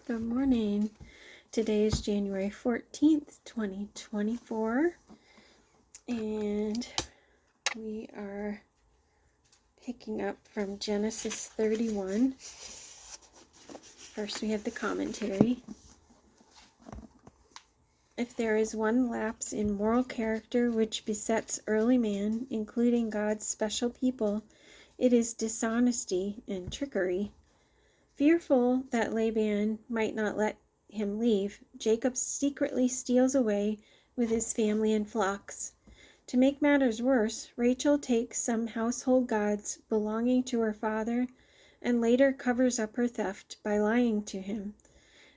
Good morning. Today is January 14th, 2024, and we are picking up from Genesis 31. First, we have the commentary. If there is one lapse in moral character which besets early man, including God's special people, it is dishonesty and trickery. Fearful that Laban might not let him leave, Jacob secretly steals away with his family and flocks. To make matters worse, Rachel takes some household gods belonging to her father and later covers up her theft by lying to him.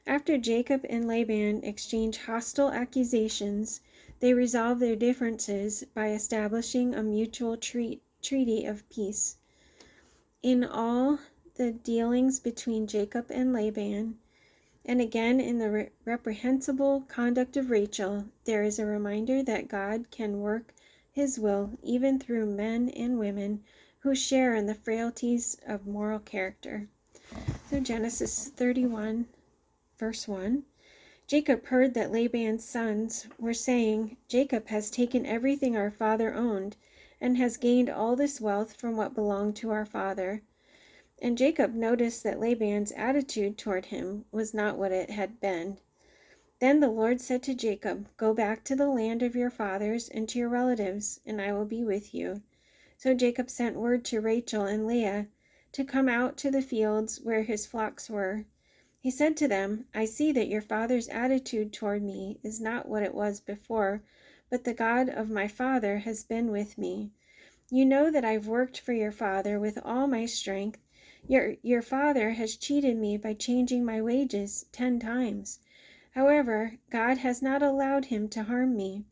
After Jacob and Laban exchange hostile accusations, they resolve their differences by establishing a mutual treaty of peace. In all the dealings between Jacob and Laban, and again in the reprehensible conduct of Rachel, there is a reminder that God can work his will even through men and women who share in the frailties of moral character. So Genesis 31, verse 1. Jacob heard that Laban's sons were saying, "Jacob has taken everything our father owned, and has gained all this wealth from what belonged to our father." And Jacob noticed that Laban's attitude toward him was not what it had been. Then the Lord said to Jacob, "Go back to the land of your fathers and to your relatives, and I will be with you." So Jacob sent word to Rachel and Leah to come out to the fields where his flocks were. He said to them, "I see that your father's attitude toward me is not what it was before, but the God of my father has been with me. You know that I've worked for your father with all my strength. Your father has cheated me by changing my wages 10 times. However, God has not allowed him to harm me.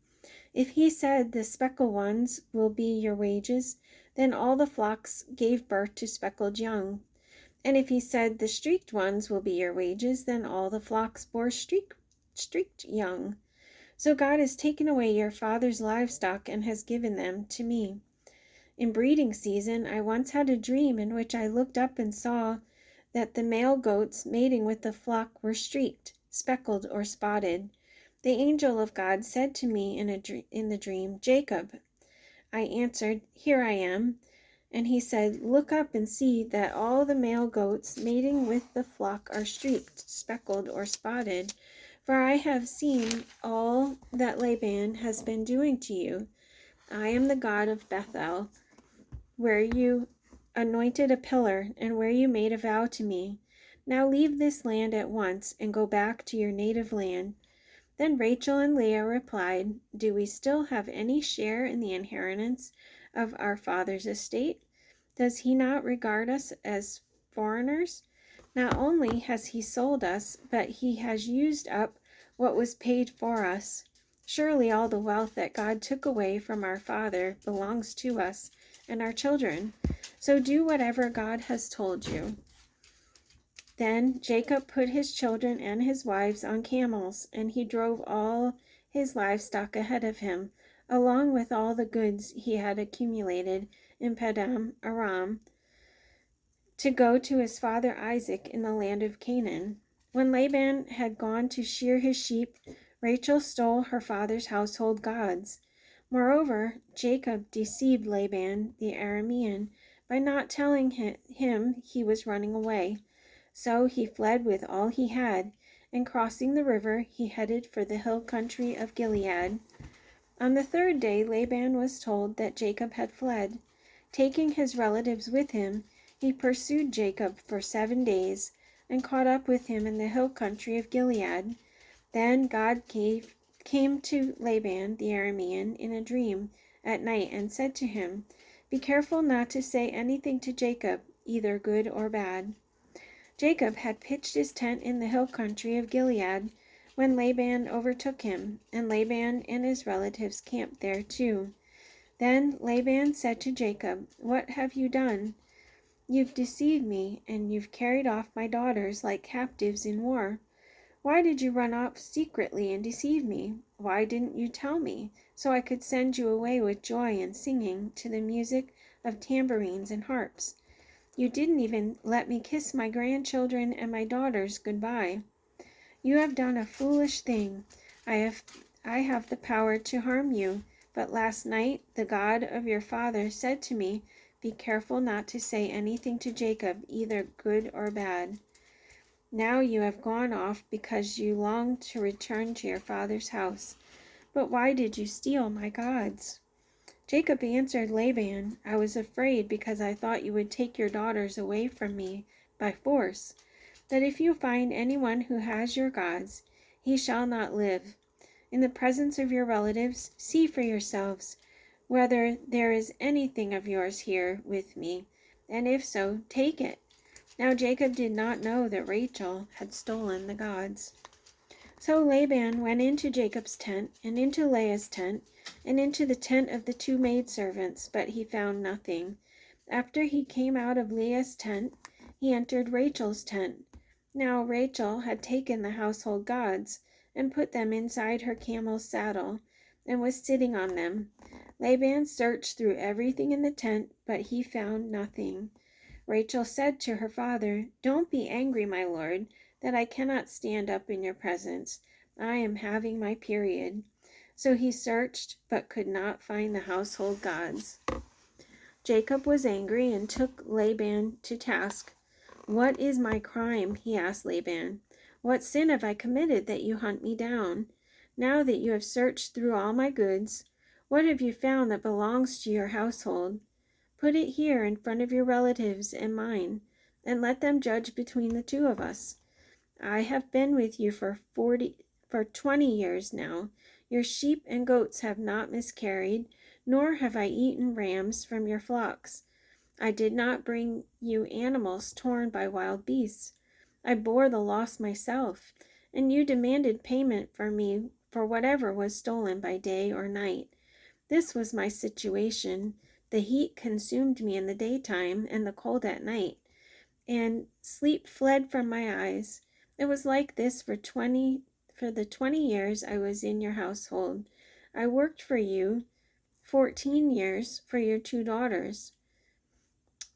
If he said the speckled ones will be your wages, then all the flocks gave birth to speckled young. And if he said the streaked ones will be your wages, then all the flocks bore streaked young. So God has taken away your father's livestock and has given them to me. In breeding season, I once had a dream in which I looked up and saw that the male goats mating with the flock were streaked, speckled, or spotted. The angel of God said to me in the dream, 'Jacob.' I answered, 'Here I am.' And he said, 'Look up and see that all the male goats mating with the flock are streaked, speckled, or spotted. For I have seen all that Laban has been doing to you. I am the God of Bethel, where you anointed a pillar, and where you made a vow to me. Now leave this land at once, and go back to your native land.' Then Rachel and Leah replied, 'Do we still have any share in the inheritance of our father's estate? Does he not regard us as foreigners? Not only has he sold us, but he has used up what was paid for us. Surely all the wealth that God took away from our father belongs to us and our children. So do whatever God has told you.' Then Jacob put his children and his wives on camels, and he drove all his livestock ahead of him, along with all the goods he had accumulated in Paddan Aram, to go to his father Isaac in the land of Canaan. When Laban had gone to shear his sheep, Rachel stole her father's household gods. Moreover, Jacob deceived Laban the Aramean by not telling him he was running away. So he fled with all he had, and crossing the river, he headed for the hill country of Gilead. On the 3rd day, Laban was told that Jacob had fled. Taking his relatives with him, he pursued Jacob for 7 days, and caught up with him in the hill country of Gilead. Then God came to Laban the Aramean in a dream at night and said to him, 'Be careful not to say anything to Jacob, either good or bad.' Jacob had pitched his tent in the hill country of Gilead when Laban overtook him, and Laban and his relatives camped there too. Then Laban said to Jacob, 'What have you done? You've deceived me, and you've carried off my daughters like captives in war. Why did you run off secretly and deceive me? Why didn't you tell me, so I could send you away with joy and singing to the music of tambourines and harps? You didn't even let me kiss my grandchildren and my daughters goodbye.' You have done a foolish thing. I have the power to harm you. But last night the God of your father said to me, be careful not to say anything to Jacob, either good or bad. Now you have gone off because you long to return to your father's house. But why did you steal my gods? Jacob answered Laban, I was afraid because I thought you would take your daughters away from me by force. That if you find anyone who has your gods, he shall not live. In the presence of your relatives, see for yourselves whether there is anything of yours here with me, and if so, take it. Now Jacob did not know that Rachel had stolen the gods. So Laban went into Jacob's tent, and into Leah's tent, and into the tent of the two maidservants, but he found nothing. After he came out of Leah's tent, he entered Rachel's tent. Now Rachel had taken the household gods, and put them inside her camel's saddle, and was sitting on them. Laban searched through everything in the tent, but he found nothing. Rachel said to her father, Don't be angry, my lord, that I cannot stand up in your presence. I am having my period. So he searched, but could not find the household gods. Jacob was angry and took Laban to task. What is my crime? He asked Laban. What sin have I committed that you hunt me down? Now that you have searched through all my goods, what have you found that belongs to your household? Put it here in front of your relatives and mine, and let them judge between the two of us. I have been with you for 20 years now. Your sheep and goats have not miscarried, nor have I eaten rams from your flocks. I did not bring you animals torn by wild beasts. I bore the loss myself, and you demanded payment for me for whatever was stolen by day or night. This was my situation. The heat consumed me in the daytime, and the cold at night, and sleep fled from my eyes. It was like this for the 20 years I was in your household. I worked for you 14 years for your 2 daughters,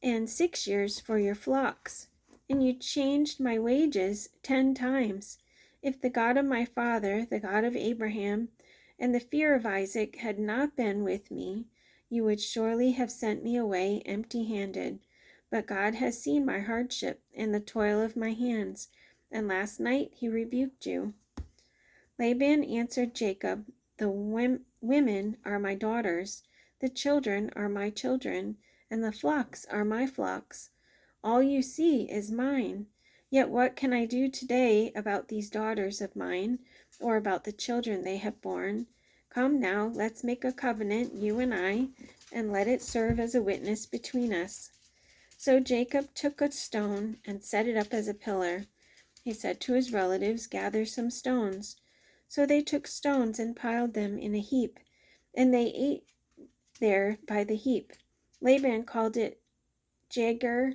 and 6 years for your flocks, and you changed my wages 10 times. If the God of my father, the God of Abraham, and the fear of Isaac had not been with me, you would surely have sent me away empty-handed. But God has seen my hardship and the toil of my hands, and last night he rebuked you. Laban answered Jacob, The women are my daughters, the children are my children, and the flocks are my flocks. All you see is mine. Yet what can I do today about these daughters of mine, or about the children they have borne? Come now, let's make a covenant, you and I, and let it serve as a witness between us. So Jacob took a stone and set it up as a pillar. He said to his relatives, Gather some stones. So they took stones and piled them in a heap, and they ate there by the heap. Laban called it Jagar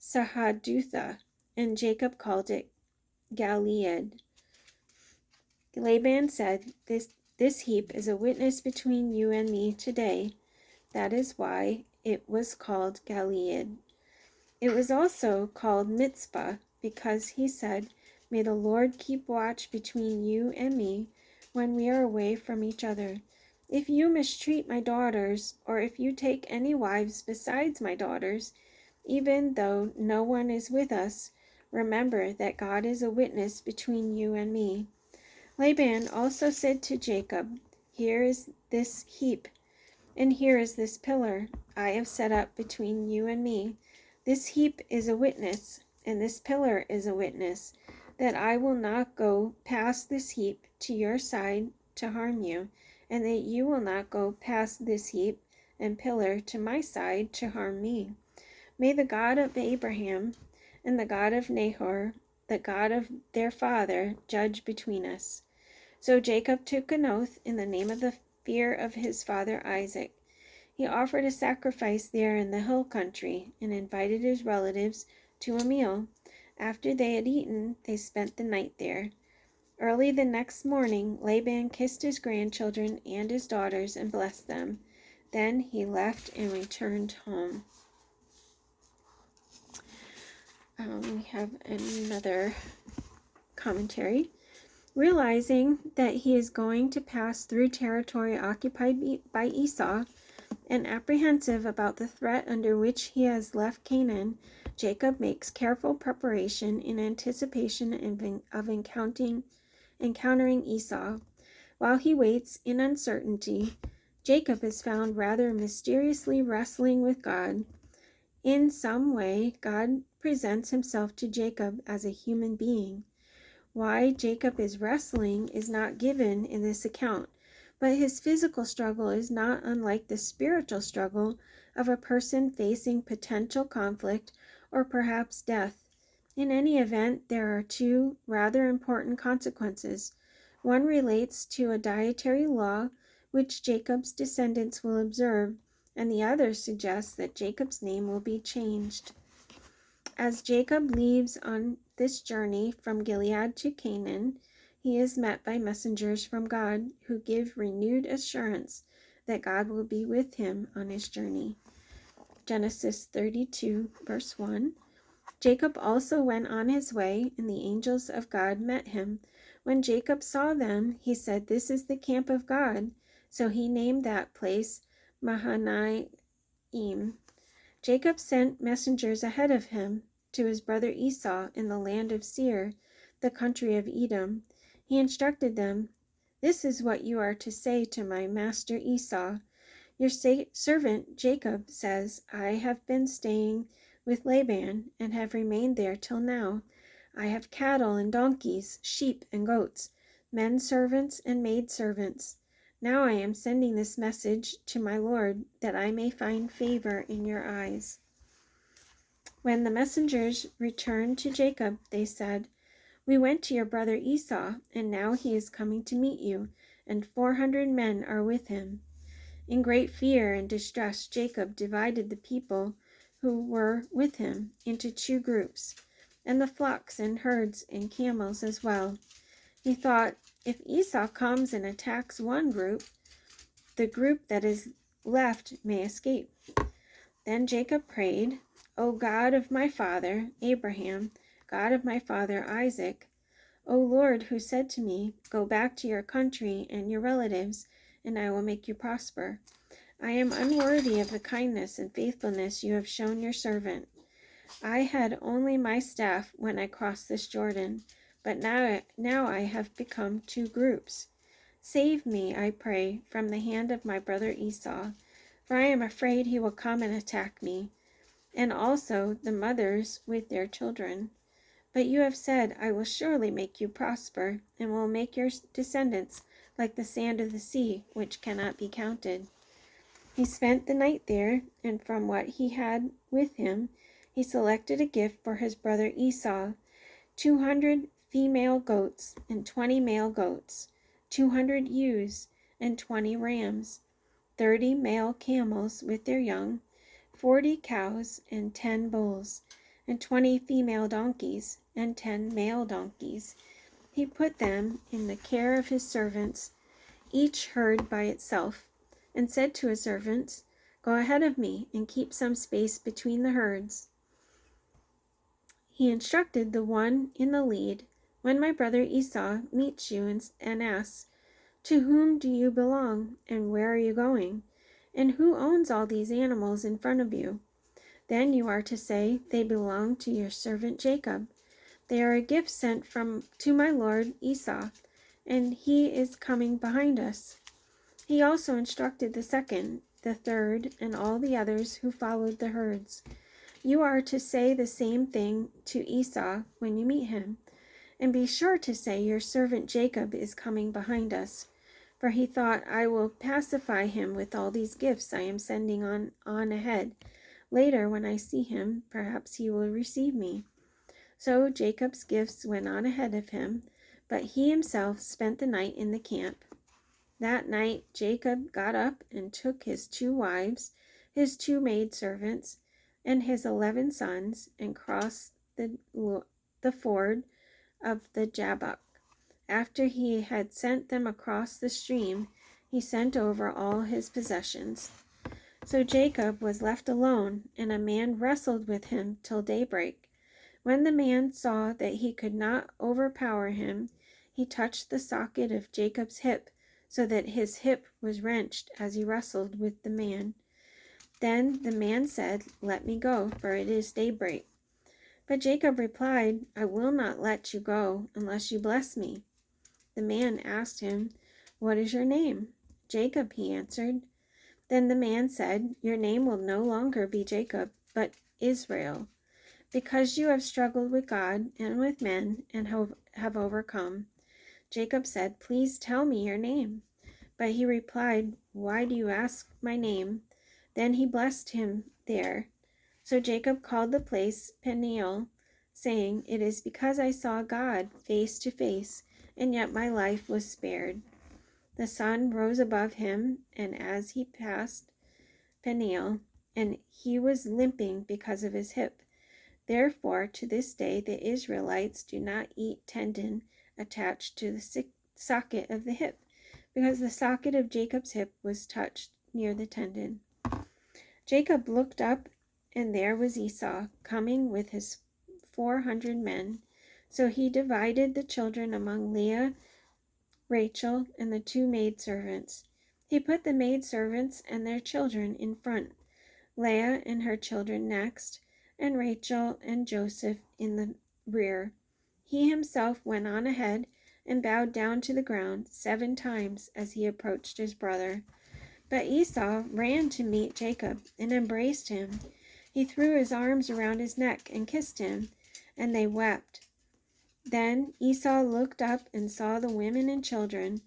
Sahadutha, and Jacob called it Galeed. Laban said, This heap is a witness between you and me today. That is why it was called Galeed. It was also called Mitzpah, because he said, May the Lord keep watch between you and me when we are away from each other. If you mistreat my daughters, or if you take any wives besides my daughters, even though no one is with us, remember that God is a witness between you and me. Laban also said to Jacob, Here is this heap, and here is this pillar I have set up between you and me. This heap is a witness, and this pillar is a witness, that I will not go past this heap to your side to harm you, and that you will not go past this heap and pillar to my side to harm me. May the God of Abraham and the God of Nahor, the God of their father, judge between us. So Jacob took an oath in the name of the fear of his father Isaac. He offered a sacrifice there in the hill country and invited his relatives to a meal. After they had eaten, they spent the night there. Early the next morning, Laban kissed his grandchildren and his daughters and blessed them. Then he left and returned home. We have another Commentary. Realizing that he is going to pass through territory occupied by Esau, and apprehensive about the threat under which he has left Canaan, Jacob makes careful preparation in anticipation of encountering Esau. While he waits in uncertainty, Jacob is found rather mysteriously wrestling with God. In some way, God presents himself to Jacob as a human being. Why Jacob is wrestling is not given in this account, but his physical struggle is not unlike the spiritual struggle of a person facing potential conflict or perhaps death. In any event, there are two rather important consequences. One relates to a dietary law which Jacob's descendants will observe, and the other suggests that Jacob's name will be changed. As Jacob leaves on this journey from Gilead to Canaan, he is met by messengers from God who give renewed assurance that God will be with him on his journey. Genesis 32, verse 1. Jacob also went on his way, and the angels of God met him. When Jacob saw them, he said, "This is the camp of God." So he named that place Mahanaim. Jacob sent messengers ahead of him to his brother Esau in the land of Seir, the country of Edom. He instructed them, "This is what you are to say to my master Esau. Your servant Jacob says, I have been staying with Laban and have remained there till now. I have cattle and donkeys, sheep and goats, men servants and maid servants. Now I am sending this message to my Lord, that I may find favor in your eyes." When the messengers returned to Jacob, they said, "We went to your brother Esau, and now he is coming to meet you, and 400 men are with him." In great fear and distress, Jacob divided the people who were with him into two groups, and the flocks and herds and camels as well. He thought, if Esau comes and attacks one group, the group that is left may escape. Then Jacob prayed, "O God of my father Abraham, God of my father Isaac, O Lord, who said to me, 'Go back to your country and your relatives, and I will make you prosper.' I am unworthy of the kindness and faithfulness you have shown your servant. I had only my staff when I crossed this Jordan, but now I have become two groups. Save me, I pray, from the hand of my brother Esau, for I am afraid he will come and attack me, and also the mothers with their children. But you have said, I will surely make you prosper, and will make your descendants like the sand of the sea, which cannot be counted." He spent the night there, and from what he had with him, he selected a gift for his brother Esau, 200 female goats and 20 male goats, 200 ewes and 20 rams, 30 male camels with their young, 40 cows and 10 bulls, and 20 female donkeys and 10 male donkeys. He put them in the care of his servants, each herd by itself, and said to his servants, "Go ahead of me and keep some space between the herds." He instructed the one in the lead, "When my brother Esau meets you and asks, 'To whom do you belong, and where are you going? And who owns all these animals in front of you?' Then you are to say, 'They belong to your servant Jacob. They are a gift sent to my lord Esau, and he is coming behind us.'" He also instructed the second, the third, and all the others who followed the herds. "You are to say the same thing to Esau when you meet him, and be sure to say, 'Your servant Jacob is coming behind us.' For he thought, 'I will pacify him with all these gifts I am sending on ahead. Later, when I see him, perhaps he will receive me.' So Jacob's gifts went on ahead of him, but he himself spent the night in the camp. That night Jacob got up and took his 2 wives, his 2 maidservants, and his 11 sons, and crossed the ford of the Jabbok. After he had sent them across the stream, he sent over all his possessions. So Jacob was left alone, and a man wrestled with him till daybreak. When the man saw that he could not overpower him, he touched the socket of Jacob's hip, so that his hip was wrenched as he wrestled with the man. Then the man said, "Let me go, for it is daybreak." But Jacob replied, "I will not let you go unless you bless me." The man asked him, "What is your name?" "Jacob," he answered. Then the man said, "Your name will no longer be Jacob, but Israel, because you have struggled with God and with men and have overcome." Jacob said, "Please tell me your name." But he replied, "Why do you ask my name?" Then he blessed him there. So Jacob called the place Peniel, saying, "It is because I saw God face to face, and yet my life was spared." The sun rose above him, and as he passed Peniel, and he was limping because of his hip. Therefore, to this day, the Israelites do not eat tendon attached to the socket of the hip, because the socket of Jacob's hip was touched near the tendon. Jacob looked up, and there was Esau coming with his 400 men. So he divided the children among Leah, Rachel, and the 2 maidservants. He put the maidservants and their children in front, Leah and her children next, and Rachel and Joseph in the rear. He himself went on ahead and bowed down to the ground 7 times as he approached his brother. But Esau ran to meet Jacob and embraced him. He threw his arms around his neck and kissed him, and they wept. Then Esau looked up and saw the women and children.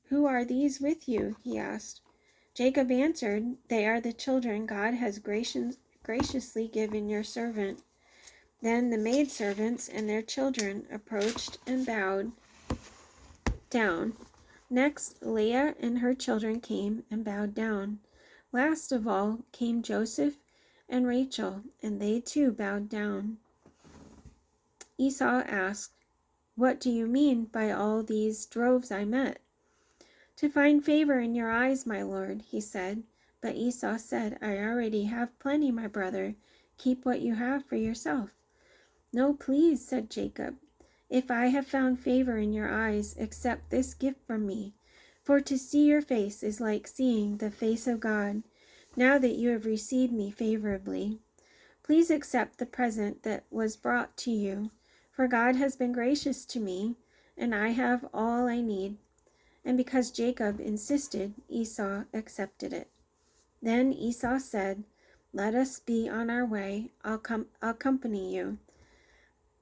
"Who are these with you?" he asked. Jacob answered, "They are the children God has graciously given your servant." Then the maidservants and their children approached and bowed down. Next, Leah and her children came and bowed down. Last of all came Joseph and Rachel, and they too bowed down. Esau asked, "What do you mean by all these droves I met?" "To find favor in your eyes, my lord," he said. But Esau said, "I already have plenty, my brother. Keep what you have for yourself." "No, please," said Jacob. "If I have found favor in your eyes, accept this gift from me. For to see your face is like seeing the face of God, now that you have received me favorably. Please accept the present that was brought to you, for God has been gracious to me, and I have all I need." And because Jacob insisted, Esau accepted it. Then Esau said, "Let us be on our way. I'll accompany you."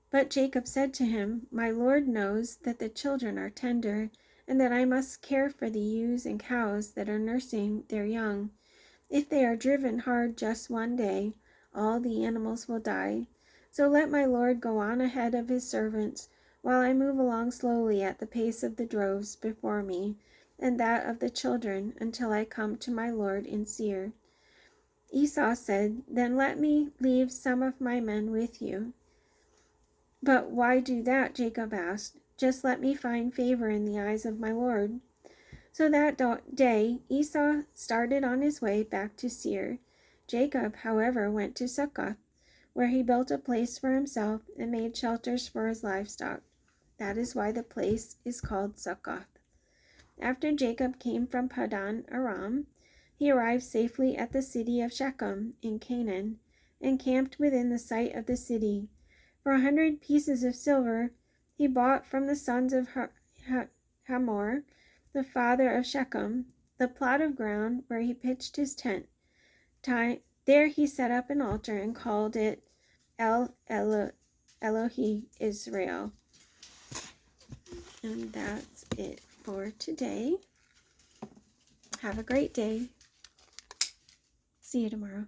But Jacob said to him, "My Lord knows that the children are tender, and that I must care for the ewes and cows that are nursing their young. If they are driven hard just one day, all the animals will die. So let my Lord go on ahead of his servants, while I move along slowly at the pace of the droves before me, and that of the children, until I come to my Lord in Seir." Esau said, "Then let me leave some of my men with you." "But why do that?" Jacob asked. "Just let me find favor in the eyes of my Lord." So that day Esau started on his way back to Seir. Jacob, however, went to Succoth, where he built a place for himself and made shelters for his livestock. That is why the place is called Succoth. After Jacob came from Paddan Aram, he arrived safely at the city of Shechem in Canaan, and camped within the sight of the city. For 100 pieces of silver he bought from the sons of Hamor, the father of Shechem, the plot of ground where he pitched his tent. There he set up an altar and called it Elohi Israel. And that's it for today. Have a great day. See you tomorrow.